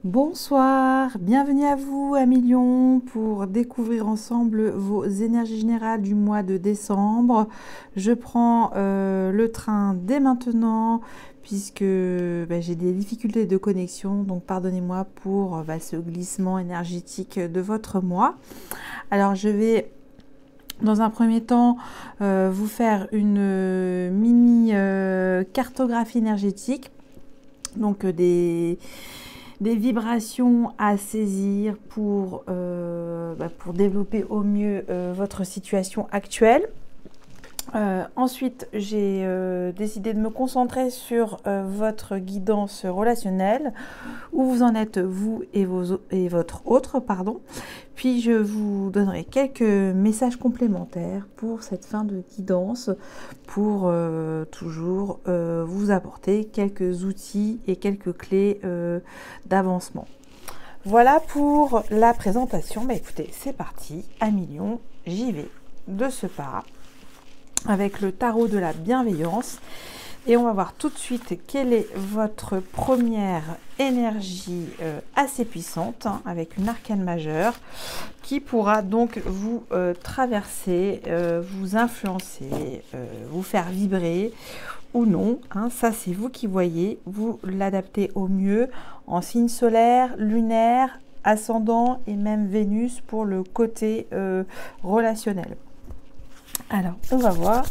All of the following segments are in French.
Bonsoir, bienvenue à vous amis Lion pour découvrir ensemble vos énergies générales du mois de décembre. Je prends le train dès maintenant puisque j'ai des difficultés de connexion, donc pardonnez-moi pour ce glissement énergétique de votre mois. Alors je vais dans un premier temps vous faire une mini cartographie énergétique, donc des vibrations à saisir pour développer au mieux votre situation actuelle. Ensuite, j'ai décidé de me concentrer sur votre guidance relationnelle, où vous en êtes vous et votre autre, pardon. Puis je vous donnerai quelques messages complémentaires pour cette fin de guidance, pour toujours vous apporter quelques outils et quelques clés d'avancement. Voilà pour la présentation. Écoutez, c'est parti, amis Lion, j'y vais de ce pas avec le tarot de la bienveillance et on va voir tout de suite quelle est votre première énergie assez puissante avec une arcane majeure qui pourra donc vous traverser, vous influencer, vous faire vibrer ou non, ça c'est vous qui voyez, vous l'adaptez au mieux en signe solaire, lunaire, ascendant et même Vénus pour le côté relationnel. Alors, on va voir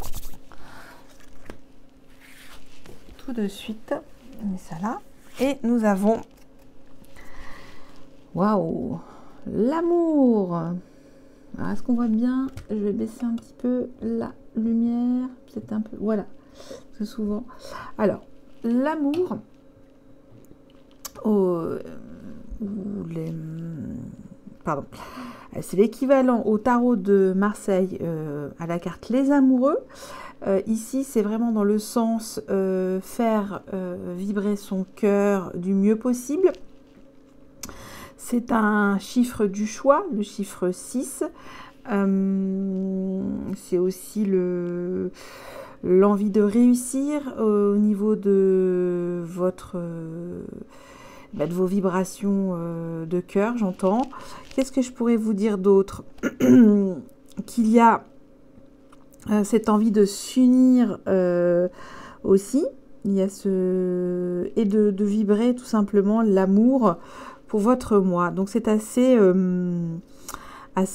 tout de suite. On met ça là. Et nous avons... Waouh! L'amour! Alors, est-ce qu'on voit bien? Je vais baisser un petit peu la lumière. Peut-être un peu... Voilà. C'est souvent... Alors, l'amour... Pardon. C'est l'équivalent au tarot de Marseille à la carte Les Amoureux. Ici, c'est vraiment dans le sens faire vibrer son cœur du mieux possible. C'est un chiffre du choix, le chiffre 6. C'est aussi l'envie de réussir au niveau de votre... de vos vibrations de cœur, j'entends. Qu'est-ce que je pourrais vous dire d'autre? Qu'il y a cette envie de s'unir aussi. Il y a et de vibrer tout simplement l'amour pour votre moi. Donc c'est assez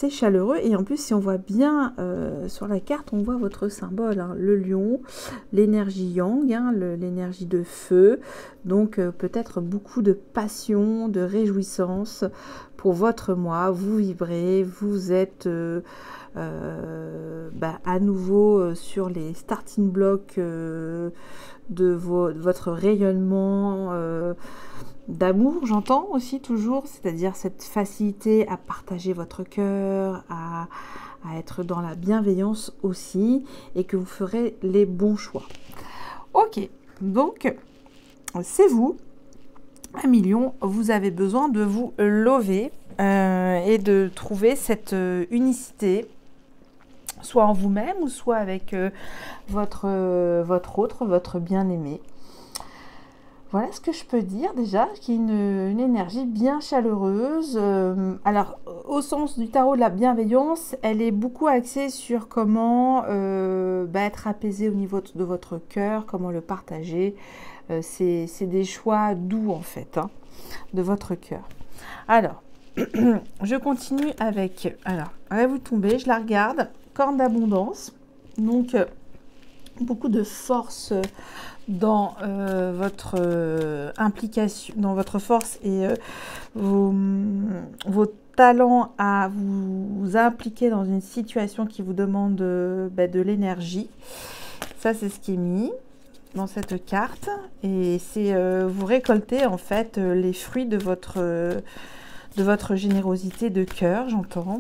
chaleureux. Et en plus, si on voit bien sur la carte, on voit votre symbole, le lion, l'énergie yang, l'énergie de feu. Donc peut-être beaucoup de passion, de réjouissance pour votre moi. Vous vibrez, vous êtes à nouveau sur les starting blocks de votre rayonnement d'amour, j'entends aussi toujours, c'est-à-dire cette facilité à partager votre cœur, à être dans la bienveillance aussi, et que vous ferez les bons choix. Ok, donc c'est vous, amis Lion, vous avez besoin de vous lever et de trouver cette unicité, soit en vous-même ou soit avec votre autre, votre bien-aimé. Voilà ce que je peux dire déjà, qui est une énergie bien chaleureuse. Alors, au sens du tarot de la bienveillance, elle est beaucoup axée sur comment être apaisé au niveau de votre cœur, comment le partager. C'est des choix doux en fait, de votre cœur. Alors, je continue avec... Alors, vous tombez, je la regarde. Corne d'abondance. Donc, beaucoup de force... dans votre implication, dans votre force et vos talents à vous impliquer dans une situation qui vous demande de l'énergie. Ça, c'est ce qui est mis dans cette carte. Et c'est vous récoltez en fait les fruits de votre générosité de cœur, j'entends.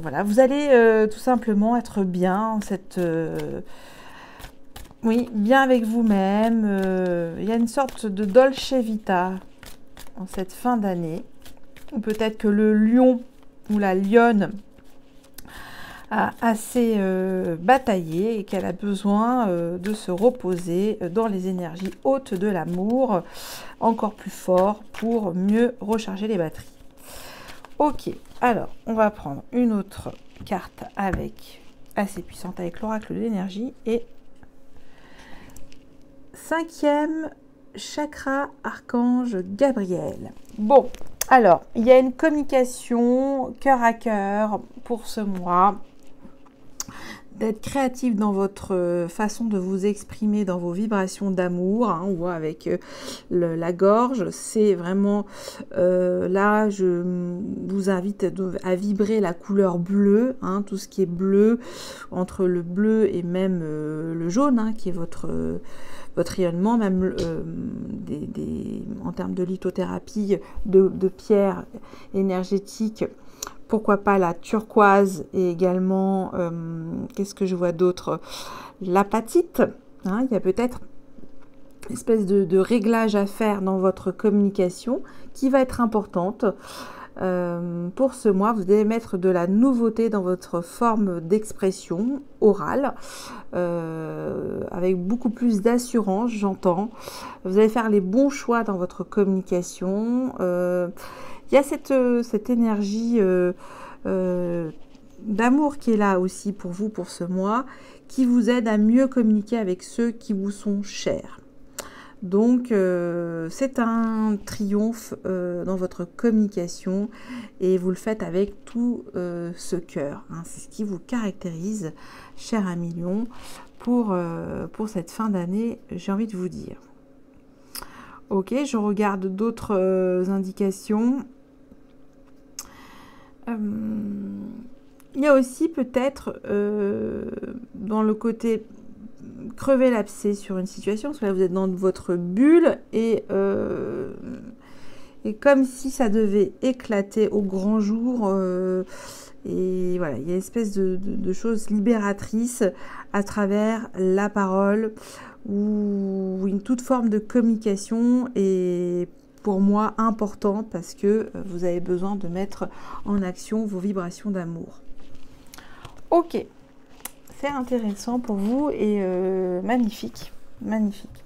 Voilà, vous allez tout simplement être bien en cette... oui, bien avec vous-même. Il y a une sorte de dolce vita en cette fin d'année. Ou peut-être que le lion ou la lionne a assez bataillé et qu'elle a besoin de se reposer dans les énergies hautes de l'amour, encore plus fort pour mieux recharger les batteries. Ok, alors on va prendre une autre carte assez puissante avec l'oracle de l'énergie et 5e chakra archange Gabriel. Bon, alors il y a une communication cœur à cœur pour ce mois, d'être créatif dans votre façon de vous exprimer, dans vos vibrations d'amour, hein, on voit avec la gorge, c'est vraiment là je vous invite à vibrer la couleur bleue, hein, tout ce qui est bleu, entre le bleu et même le jaune, hein, qui est votre rayonnement, même en termes de lithothérapie, de pierres énergétiques. Pourquoi pas la turquoise et également, qu'est-ce que je vois d'autre? L'apatite. Hein, il y a peut-être une espèce de réglage à faire dans votre communication qui va être importante. Pour ce mois, vous allez mettre de la nouveauté dans votre forme d'expression orale, avec beaucoup plus d'assurance, j'entends. Vous allez faire les bons choix dans votre communication. Il y a cette énergie d'amour qui est là aussi pour vous, pour ce mois, qui vous aide à mieux communiquer avec ceux qui vous sont chers. Donc, c'est un triomphe dans votre communication et vous le faites avec tout ce cœur. Hein. C'est ce qui vous caractérise, cher ami Lion, pour cette fin d'année, j'ai envie de vous dire. Ok, je regarde d'autres indications. Il y a aussi peut-être dans le côté crever l'abcès sur une situation, parce que là vous êtes dans votre bulle et comme si ça devait éclater au grand jour, et voilà, il y a une espèce de chose libératrice à travers la parole ou une toute forme de communication, et pour moi importante parce que vous avez besoin de mettre en action vos vibrations d'amour. Ok, c'est intéressant pour vous et magnifique, magnifique.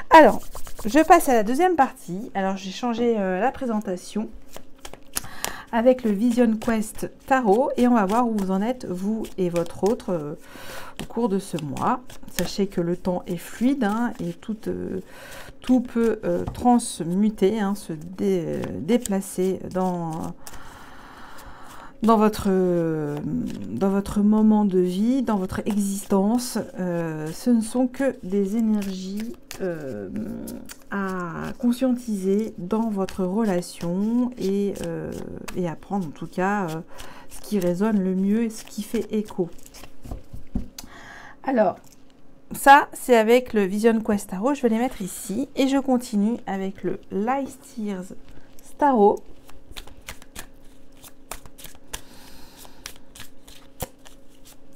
Alors, je passe à la deuxième partie. Alors, j'ai changé la présentation avec le Vision Quest Tarot et on va voir où vous en êtes, vous et votre autre, au cours de ce mois. Sachez que le temps est fluide, hein, et tout peut transmuter, hein, se déplacer dans votre moment de vie, dans votre existence. Ce ne sont que des énergies à conscientiser dans votre relation et à prendre en tout cas ce qui résonne le mieux et ce qui fait écho. Alors, ça c'est avec le Vision Quest Tarot, je vais les mettre ici et je continue avec le Light Tears Tarot.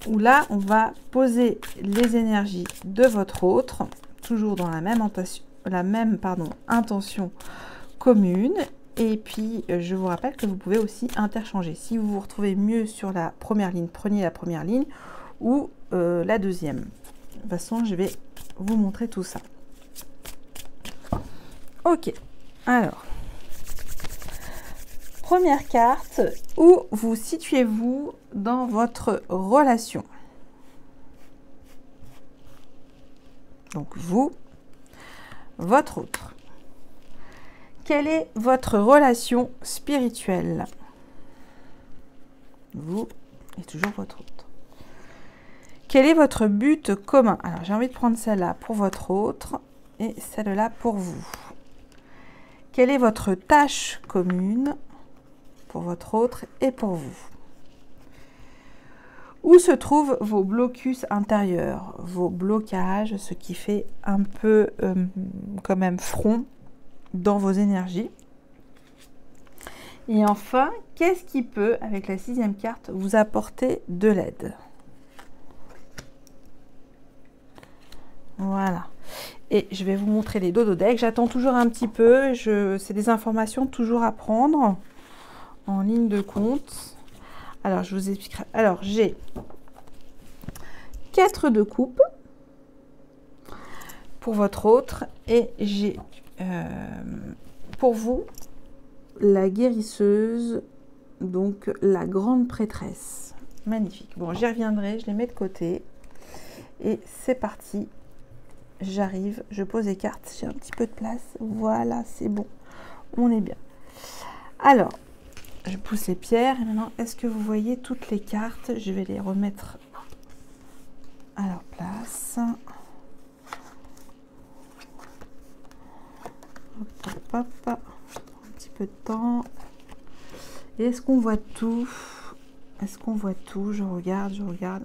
Où là, on va poser les énergies de votre autre, toujours dans la même intention commune. Et puis, je vous rappelle que vous pouvez aussi interchanger. Si vous vous retrouvez mieux sur la première ligne, prenez la première ligne ou la deuxième. De toute façon, je vais vous montrer tout ça. Ok, alors... Première carte, où vous situez-vous dans votre relation? Donc vous, votre autre. Quelle est votre relation spirituelle? Vous et toujours votre autre. Quel est votre but commun? Alors j'ai envie de prendre celle-là pour votre autre et celle-là pour vous. Quelle est votre tâche commune pour votre autre et pour vous? Où se trouvent vos blocus intérieurs, vos blocages, ce qui fait un peu quand même front dans vos énergies? Et enfin, qu'est-ce qui peut, avec la 6e carte, vous apporter de l'aide? Voilà. Et je vais vous montrer les dodo decks. J'attends toujours un petit peu. C'est des informations toujours à prendre en ligne de compte. Alors, je vous expliquerai. Alors, j'ai 4 de coupe pour votre autre. Et j'ai pour vous la guérisseuse, donc la grande prêtresse. Magnifique. Bon, j'y reviendrai, je les mets de côté. Et c'est parti. J'arrive, je pose les cartes, j'ai un petit peu de place. Voilà, c'est bon. On est bien. Alors, je pousse les pierres. Et maintenant, est-ce que vous voyez toutes les cartes? Je vais les remettre à leur place. Hop, hop, hop. Un petit peu de temps. Et est-ce qu'on voit tout? Est-ce qu'on voit tout? Je regarde, je regarde.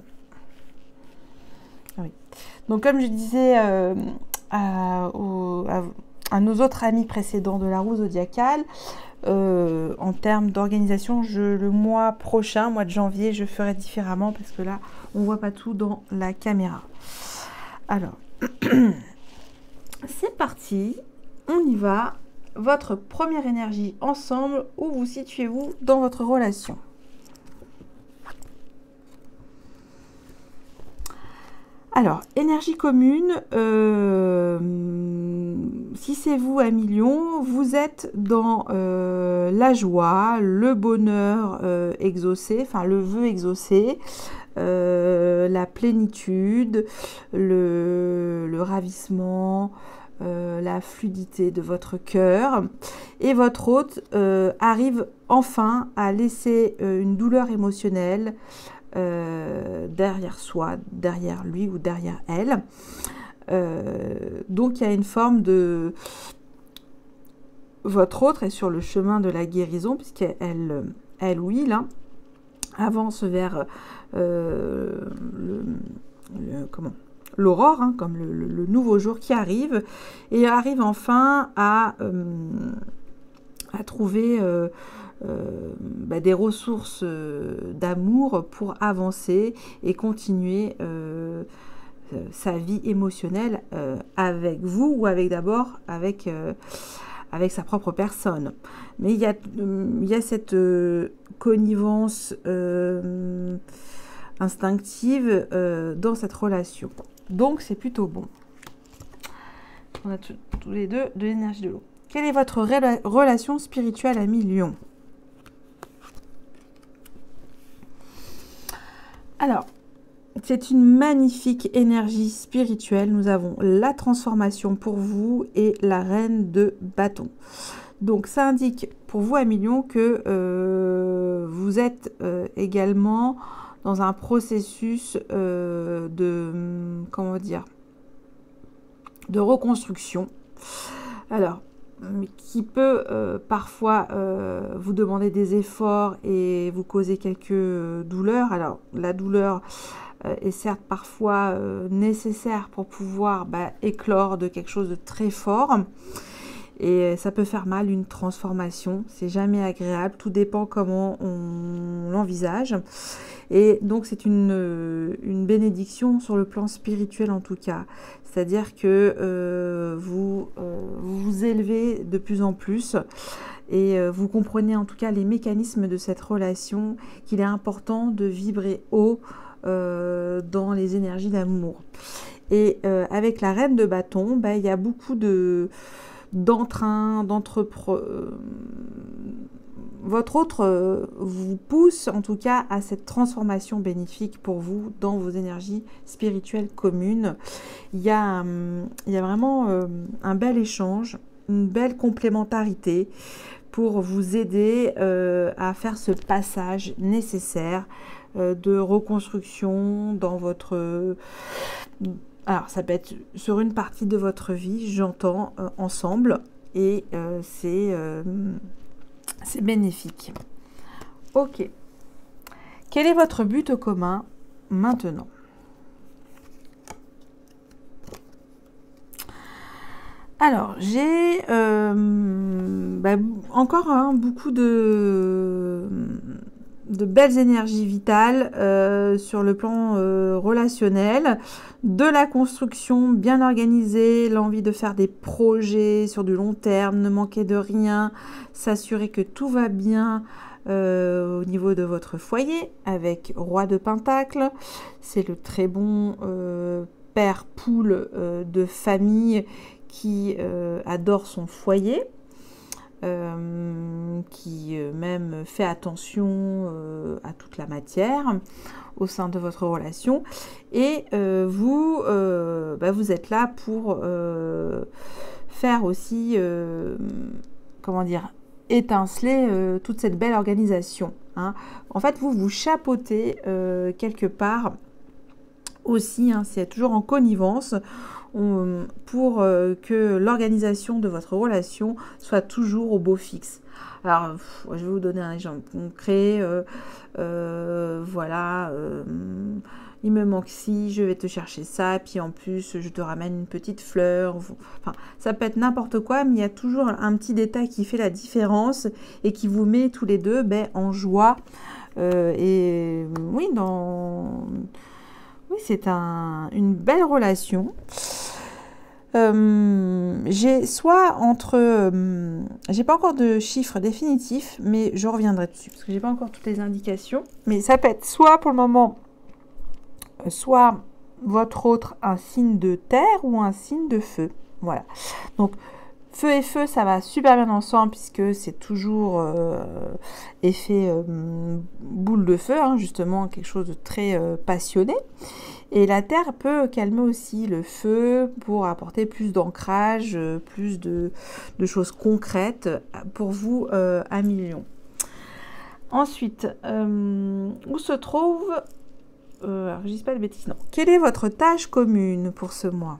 Oui. Donc, comme je disais à nos autres amis précédents de la roue zodiacale, en termes d'organisation, le mois prochain, mois de janvier, je ferai différemment parce que là, on ne voit pas tout dans la caméra. Alors, c'est parti, on y va. Votre première énergie ensemble, où vous situez-vous dans votre relation? Alors, énergie commune, si c'est vous à million, vous êtes dans la joie, le bonheur exaucé, enfin le vœu exaucé, la plénitude, le ravissement, la fluidité de votre cœur. Et votre hôte arrive enfin à laisser une douleur émotionnelle derrière soi, derrière lui ou derrière elle. Donc il y a une forme de... Votre autre est sur le chemin de la guérison, puisqu'elle, oui, là, avance vers l'aurore, hein, comme le nouveau jour qui arrive, et arrive enfin à trouver des ressources d'amour pour avancer et continuer sa vie émotionnelle avec vous ou d'abord avec sa propre personne. Mais il y a cette connivence instinctive dans cette relation. Donc c'est plutôt bon. On a tous les deux de l'énergie de l'eau. Quelle est votre relation spirituelle à Lion? Alors, c'est une magnifique énergie spirituelle. Nous avons la transformation pour vous et la reine de bâton. Donc, ça indique pour vous, Lion, que vous êtes également dans un processus de reconstruction. Alors, qui peut parfois vous demander des efforts et vous causer quelques douleurs. Alors, la douleur est certes parfois nécessaire pour pouvoir éclore de quelque chose de très fort. Et ça peut faire mal, une transformation. C'est jamais agréable. Tout dépend comment on l'envisage. Et donc, c'est une bénédiction sur le plan spirituel en tout cas. C'est-à-dire que vous vous élevez de plus en plus et vous comprenez en tout cas les mécanismes de cette relation, qu'il est important de vibrer haut dans les énergies d'amour. Et avec la reine de bâton, il y a beaucoup d'entrain, votre autre vous pousse en tout cas à cette transformation bénéfique pour vous dans vos énergies spirituelles communes. Il y a vraiment un bel échange, une belle complémentarité pour vous aider à faire ce passage nécessaire de reconstruction dans votre... Alors, ça peut être sur une partie de votre vie, j'entends, ensemble, et c'est bénéfique. Ok. Quel est votre but commun maintenant? Alors, j'ai encore beaucoup de belles énergies vitales sur le plan relationnel, de la construction bien organisée, l'envie de faire des projets sur du long terme, ne manquer de rien, s'assurer que tout va bien au niveau de votre foyer avec Roi de Pentacle. C'est le très bon père poule de famille qui adore son foyer. Qui même fait attention à toute la matière au sein de votre relation et vous êtes là pour faire aussi comment dire, étinceler toute cette belle organisation, hein. En fait vous chapeautez quelque part aussi, hein, c'est toujours en connivence pour que l'organisation de votre relation soit toujours au beau fixe. Alors, je vais vous donner un exemple concret. Voilà, il me manque ci, je vais te chercher ça, puis en plus, je te ramène une petite fleur. Enfin, ça peut être n'importe quoi, mais il y a toujours un petit détail qui fait la différence et qui vous met tous les deux en joie. Et oui, oui, c'est une belle relation. J'ai soit entre... j'ai pas encore de chiffre définitif, mais je reviendrai dessus, parce que j'ai pas encore toutes les indications. Mais ça peut être soit pour le moment, soit votre autre un signe de terre ou un signe de feu. Voilà. Donc, feu et feu, ça va super bien ensemble, puisque c'est toujours effet boule de feu, hein, justement, quelque chose de très passionné. Et la terre peut calmer aussi le feu pour apporter plus d'ancrage, plus de choses concrètes pour vous à million. Ensuite, où se trouve... alors, je dis pas de bêtises, non. Quelle est votre tâche commune pour ce mois?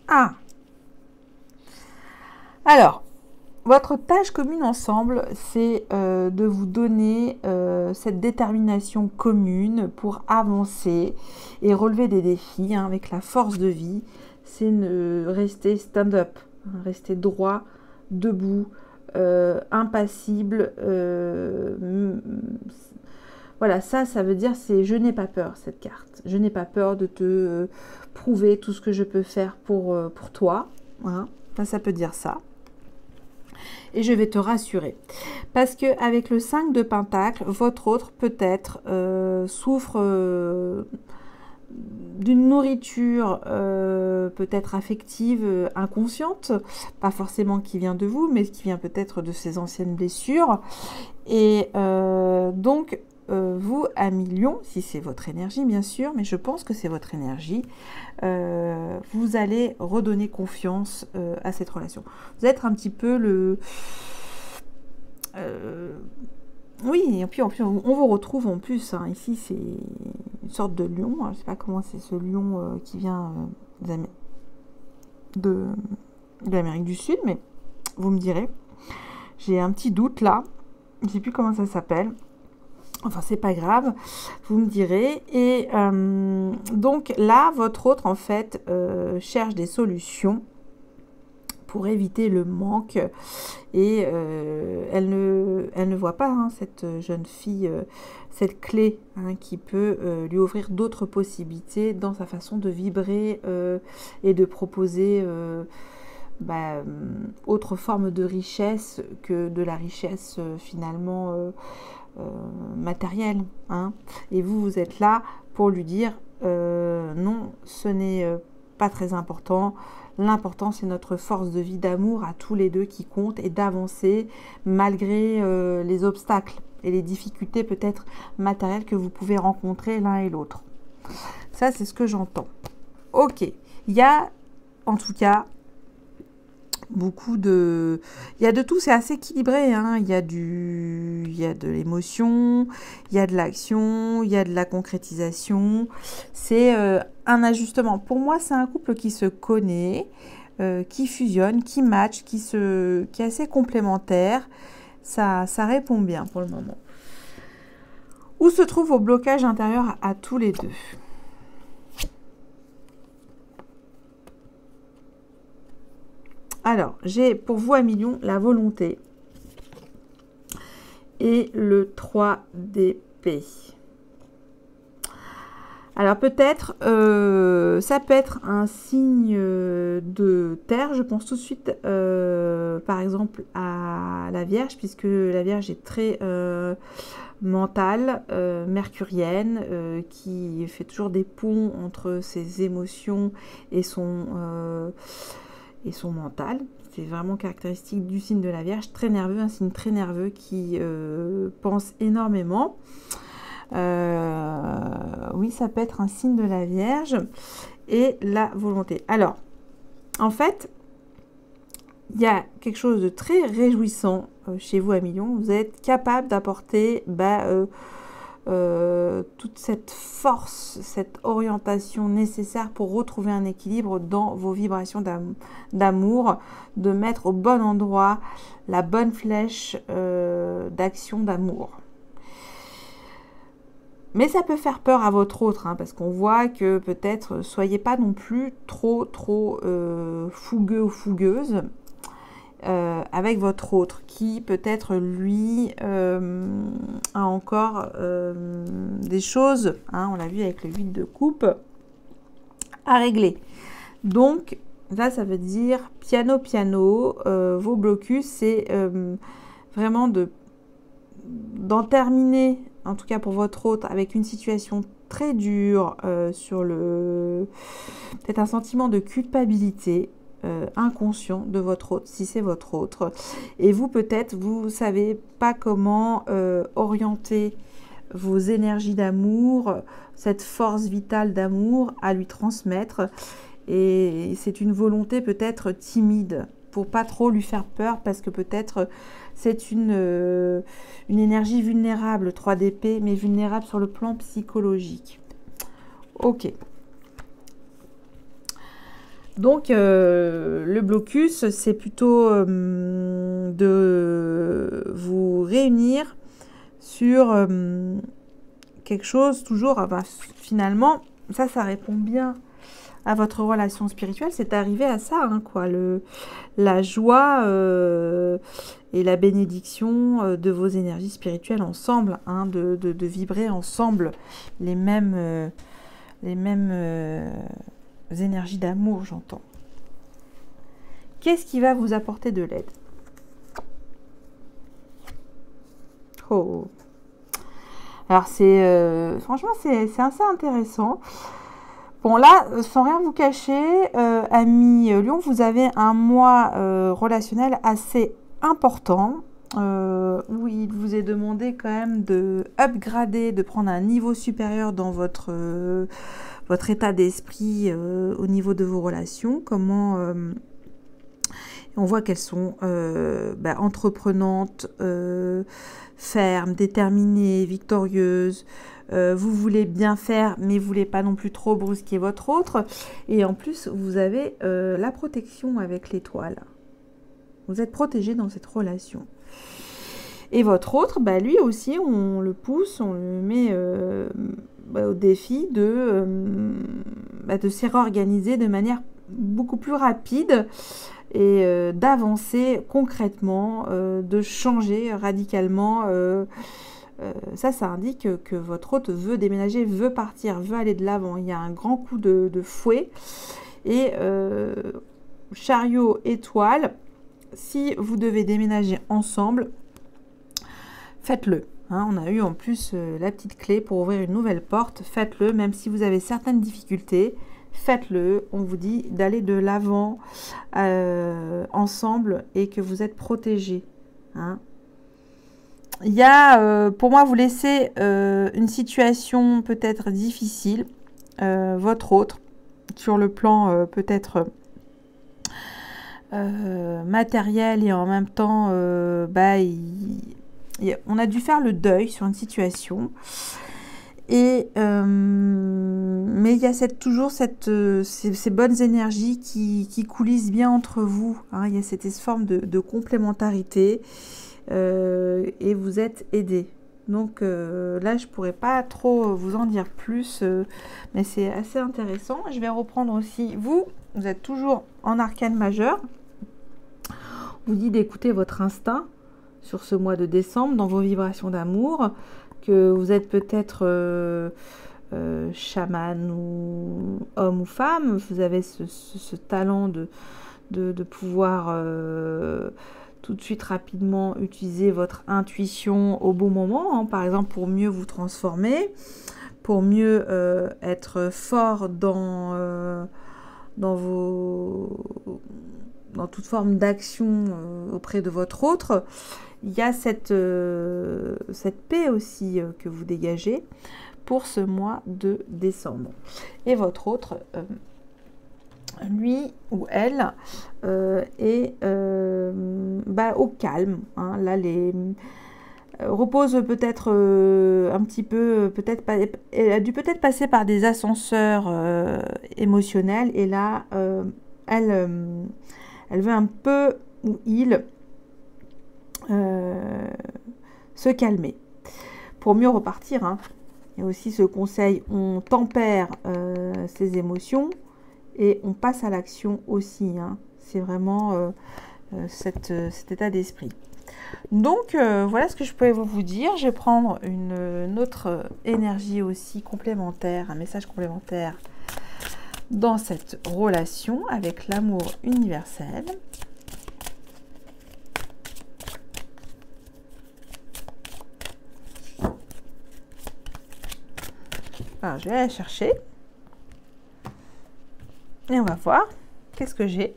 Ah! Alors... Votre tâche commune ensemble, c'est de vous donner cette détermination commune pour avancer et relever des défis, hein, avec la force de vie. C'est rester stand-up, hein, rester droit, debout, impassible. Voilà, ça veut dire c'est je n'ai pas peur, cette carte. Je n'ai pas peur de te prouver tout ce que je peux faire pour toi. Hein. Ça peut dire ça. Et je vais te rassurer. Parce qu'avec le 5 de Pentacle, votre autre peut-être souffre d'une nourriture peut-être affective inconsciente, pas forcément qui vient de vous, mais qui vient peut-être de ses anciennes blessures. Et donc, vous, à million, si c'est votre énergie bien sûr, mais je pense que c'est votre énergie, vous allez redonner confiance à cette relation. Vous êtes un petit peu le... oui, et puis en plus, on vous retrouve en plus, hein, ici c'est une sorte de lion, je ne sais pas comment c'est ce lion qui vient de l'Amérique du Sud, mais vous me direz, j'ai un petit doute là, je ne sais plus comment ça s'appelle. Enfin, c'est pas grave, vous me direz. Et donc là, votre autre, en fait, cherche des solutions pour éviter le manque. Et elle ne voit pas, hein, cette jeune fille, cette clé, hein, qui peut lui ouvrir d'autres possibilités dans sa façon de vibrer et de proposer... autre forme de richesse que de la richesse finalement matérielle, hein. Et vous êtes là pour lui dire non, ce n'est pas très important. L'important, c'est notre force de vie, d'amour à tous les deux qui compte, et d'avancer malgré les obstacles et les difficultés peut-être matérielles que vous pouvez rencontrer l'un et l'autre. Ça, c'est ce que j'entends. Ok, il y a en tout cas beaucoup de... Il y a de tout, c'est assez équilibré, hein. Il y a de l'émotion, il y a de l'action, il y a de la concrétisation. C'est un ajustement. Pour moi, c'est un couple qui se connaît, qui fusionne, qui match, qui est assez complémentaire. Ça répond bien pour le moment. Où se trouve vos blocages intérieurs à tous les deux? Alors, j'ai pour vous à million la volonté et le 3 d'épée. Alors peut-être, ça peut être un signe de terre, je pense tout de suite, par exemple, à la Vierge, puisque la Vierge est très mentale, mercurienne, qui fait toujours des ponts entre ses émotions et son mental. C'est vraiment caractéristique du signe de la Vierge, très nerveux, un signe très nerveux qui pense énormément. Oui, ça peut être un signe de la Vierge. Et la volonté. Alors, en fait, il y a quelque chose de très réjouissant chez vous, Amélion. Vous êtes capable d'apporter toute cette force, cette orientation nécessaire pour retrouver un équilibre dans vos vibrations d'amour, de mettre au bon endroit la bonne flèche d'action d'amour. Mais ça peut faire peur à votre autre, hein, parce qu'on voit que peut-être soyez pas non plus trop fougueux ou fougueuse avec votre autre, qui peut-être lui a encore des choses, hein, on l'a vu avec le 8 de coupe, à régler. Donc là, ça veut dire piano, vos blocus, c'est vraiment d'en terminer, en tout cas pour votre autre, avec une situation très dure, sur peut-être un sentiment de culpabilité inconscient de votre autre, si c'est votre autre. Et vous, peut-être, vous savez pas comment orienter vos énergies d'amour, cette force vitale d'amour à lui transmettre. Et c'est une volonté peut-être timide, pour pas trop lui faire peur, parce que peut-être c'est une énergie vulnérable, 3 d'épée, mais vulnérable sur le plan psychologique. Ok. Donc, le blocus, c'est plutôt de vous réunir sur quelque chose, toujours, finalement, ça répond bien à votre relation spirituelle, c'est arrivé à ça, hein, quoi, la joie et la bénédiction de vos énergies spirituelles ensemble, hein, de vibrer ensemble les mêmes énergies d'amour, j'entends. Qu'est-ce qui va vous apporter de l'aide? Oh. Alors franchement, c'est assez intéressant. Bon, là, sans rien vous cacher, amis Lion, vous avez un mois relationnel assez important, où il vous est demandé quand même de upgrader, de prendre un niveau supérieur dans votre état d'esprit au niveau de vos relations. Comment on voit qu'elles sont entreprenantes, fermes, déterminées, victorieuses. Vous voulez bien faire, mais vous voulez pas non plus trop brusquer votre autre. Et en plus, vous avez la protection avec l'étoile. Vous êtes protégé dans cette relation. Et votre autre, lui aussi, on le pousse, on le met au défi de se réorganiser de manière beaucoup plus rapide et d'avancer concrètement, de changer radicalement. Ça indique que votre hôte veut déménager, veut partir, veut aller de l'avant. Il y a un grand coup de fouet. Et chariot, étoile, si vous devez déménager ensemble, faites-le. Hein, on a eu en plus la petite clé pour ouvrir une nouvelle porte. Faites-le, même si vous avez certaines difficultés. Faites-le. On vous dit d'aller de l'avant ensemble et que vous êtes protégés. Hein. Il y a, pour moi, vous laissez une situation peut-être difficile, votre autre, sur le plan peut-être matériel, et en même temps, on a dû faire le deuil sur une situation. Et mais il y a toujours ces bonnes énergies qui coulissent bien entre vous. Hein. Il y a cette forme de complémentarité. Et vous êtes aidé. Donc là, je pourrais pas trop vous en dire plus, mais c'est assez intéressant. Je vais reprendre aussi, vous êtes toujours en arcane majeur. On vous dit d'écouter votre instinct sur ce mois de décembre dans vos vibrations d'amour, que vous êtes peut-être chaman ou homme ou femme, vous avez ce talent de pouvoir tout de suite rapidement utiliser votre intuition au bon moment, hein, par exemple pour mieux vous transformer, pour mieux être fort dans toute forme d'action auprès de votre autre. Il y a cette paix aussi que vous dégagez pour ce mois de décembre. Et votre autre, lui ou elle, est au calme. Hein. Là, repose peut-être un petit peu, elle a dû peut-être passer par des ascenseurs émotionnels, et là, elle veut un peu, ou il, se calmer pour mieux repartir. Hein. Il y a aussi ce conseil, on tempère ses émotions et on passe à l'action aussi. Hein. C'est vraiment cet état d'esprit. Donc voilà ce que je pouvais vous dire. Je vais prendre une autre énergie aussi complémentaire, un message complémentaire dans cette relation avec l'amour universel. Alors, je vais aller chercher. Et on va voir. Qu'est-ce que j'ai?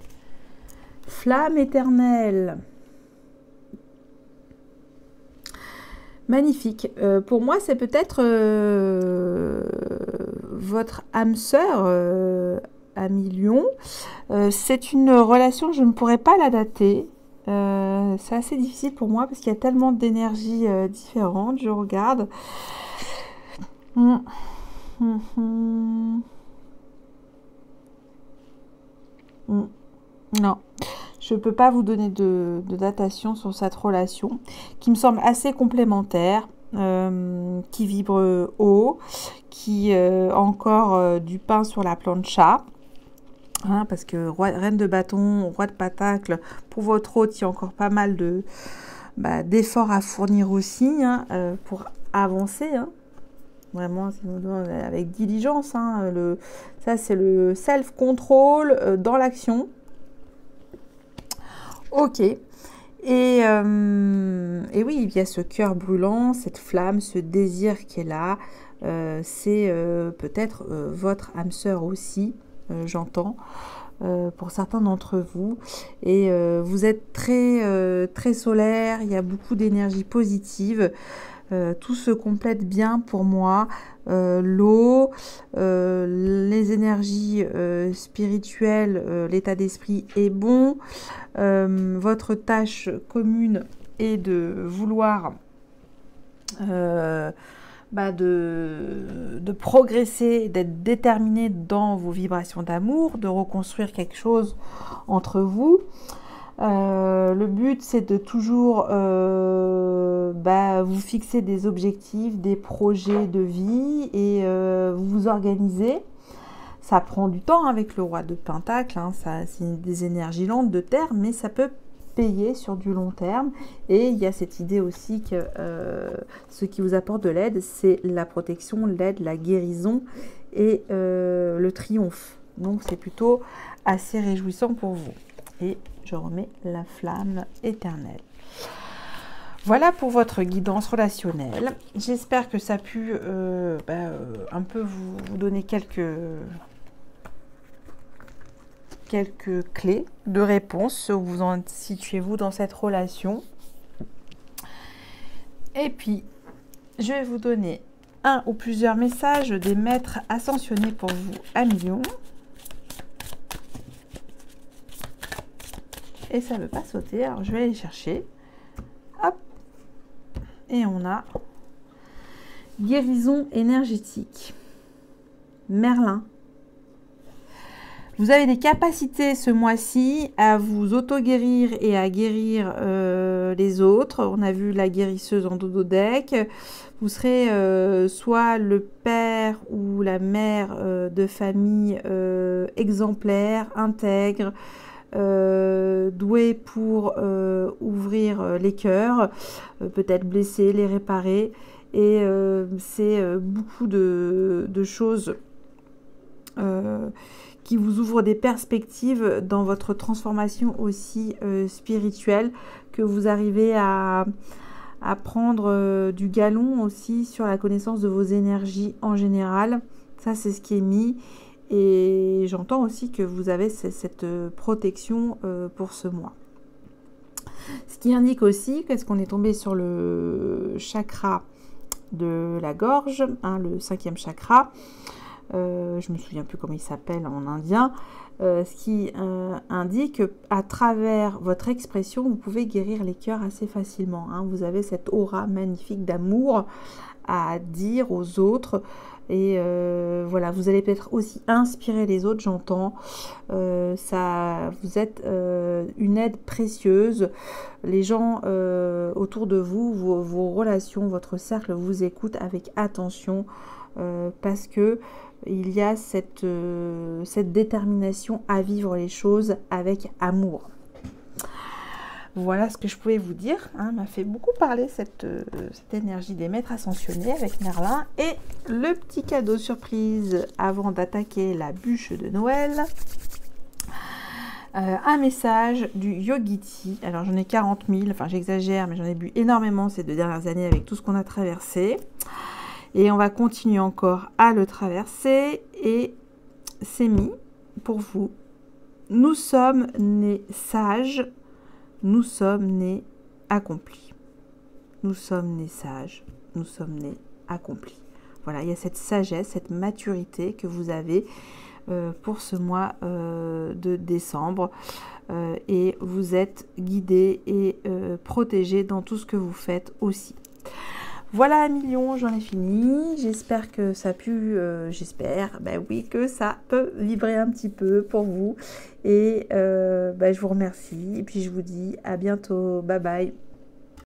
Flamme éternelle. Magnifique. Pour moi, c'est peut-être votre âme sœur, ami Lion. C'est une relation, je ne pourrais pas la dater. C'est assez difficile pour moi parce qu'il y a tellement d'énergies différentes. Je regarde. Non, je ne peux pas vous donner de datation sur cette relation qui me semble assez complémentaire, qui vibre haut, qui encore du pain sur la plancha. Hein, parce que reine de bâton, roi de pentacle, pour votre hôte, il y a encore pas mal d'efforts à fournir aussi, hein, pour avancer. Hein. Vraiment, avec diligence. Hein, ça, c'est le self-control dans l'action. Ok. Et oui, il y a ce cœur brûlant, cette flamme, ce désir qui est là. C'est peut-être votre âme sœur aussi, j'entends, pour certains d'entre vous. Et vous êtes très solaire, il y a beaucoup d'énergie positive. Tout se complète bien pour moi. L'eau, les énergies spirituelles, l'état d'esprit est bon. Votre tâche commune est de vouloir de progresser, d'être déterminé dans vos vibrations d'amour, de reconstruire quelque chose entre vous. Le but, c'est de toujours vous fixer des objectifs, des projets de vie et vous organiser. Ça prend du temps avec le roi de Pentacle, hein, c'est des énergies lentes de terre, mais ça peut payer sur du long terme. Et il y a cette idée aussi que ce qui vous apporte de l'aide, c'est la protection, l'aide, la guérison et le triomphe. Donc c'est plutôt assez réjouissant pour vous. Et je remets la flamme éternelle. Voilà pour votre guidance relationnelle. J'espère que ça a pu un peu vous donner quelques clés de réponse où vous en situez-vous dans cette relation. Et puis, je vais vous donner un ou plusieurs messages des maîtres ascensionnés pour vous à Lion. Et ça ne veut pas sauter, alors je vais aller chercher. Hop. Et on a guérison énergétique. Merlin. Vous avez des capacités ce mois-ci à vous auto-guérir et à guérir les autres. On a vu la guérisseuse en dodo deck. Vous serez soit le père ou la mère de famille exemplaire, intègre, doué pour ouvrir les cœurs, peut-être blesser, les réparer. et c'est beaucoup de choses qui vous ouvrent des perspectives dans votre transformation aussi spirituelle, que vous arrivez à prendre du galon aussi sur la connaissance de vos énergies en général. Ça, c'est ce qui est mis. Et j'entends aussi que vous avez cette protection pour ce mois. Ce qui indique aussi qu'est-ce qu'on est tombé sur le chakra de la gorge, hein, le 5e chakra. Je me souviens plus comment il s'appelle en indien. Ce qui indique qu'à travers votre expression, vous pouvez guérir les cœurs assez facilement. Hein. Vous avez cette aura magnifique d'amour à dire aux autres. Et voilà, vous allez peut-être aussi inspirer les autres, j'entends. Vous êtes une aide précieuse. Les gens autour de vous, vos relations, votre cercle vous écoutent avec attention parce que il y a cette détermination à vivre les choses avec amour. Voilà ce que je pouvais vous dire. Hein, m'a fait beaucoup parler cette énergie des maîtres ascensionnés avec Merlin. Et le petit cadeau surprise avant d'attaquer la bûche de Noël. Un message du Yogiti. Alors j'en ai 40 000, enfin j'exagère, mais j'en ai bu énormément ces 2 dernières années avec tout ce qu'on a traversé. Et on va continuer encore à le traverser. Et c'est mis pour vous. Nous sommes nés sages. Nous sommes nés accomplis. Nous sommes nés sages. Nous sommes nés accomplis. Voilà, il y a cette sagesse, cette maturité que vous avez pour ce mois de décembre. Et vous êtes guidés et protégés dans tout ce que vous faites aussi. Voilà, un million, j'en ai fini. J'espère que ça a pu, ben oui, que ça peut vibrer un petit peu pour vous. Et je vous remercie. Et puis je vous dis à bientôt. Bye bye.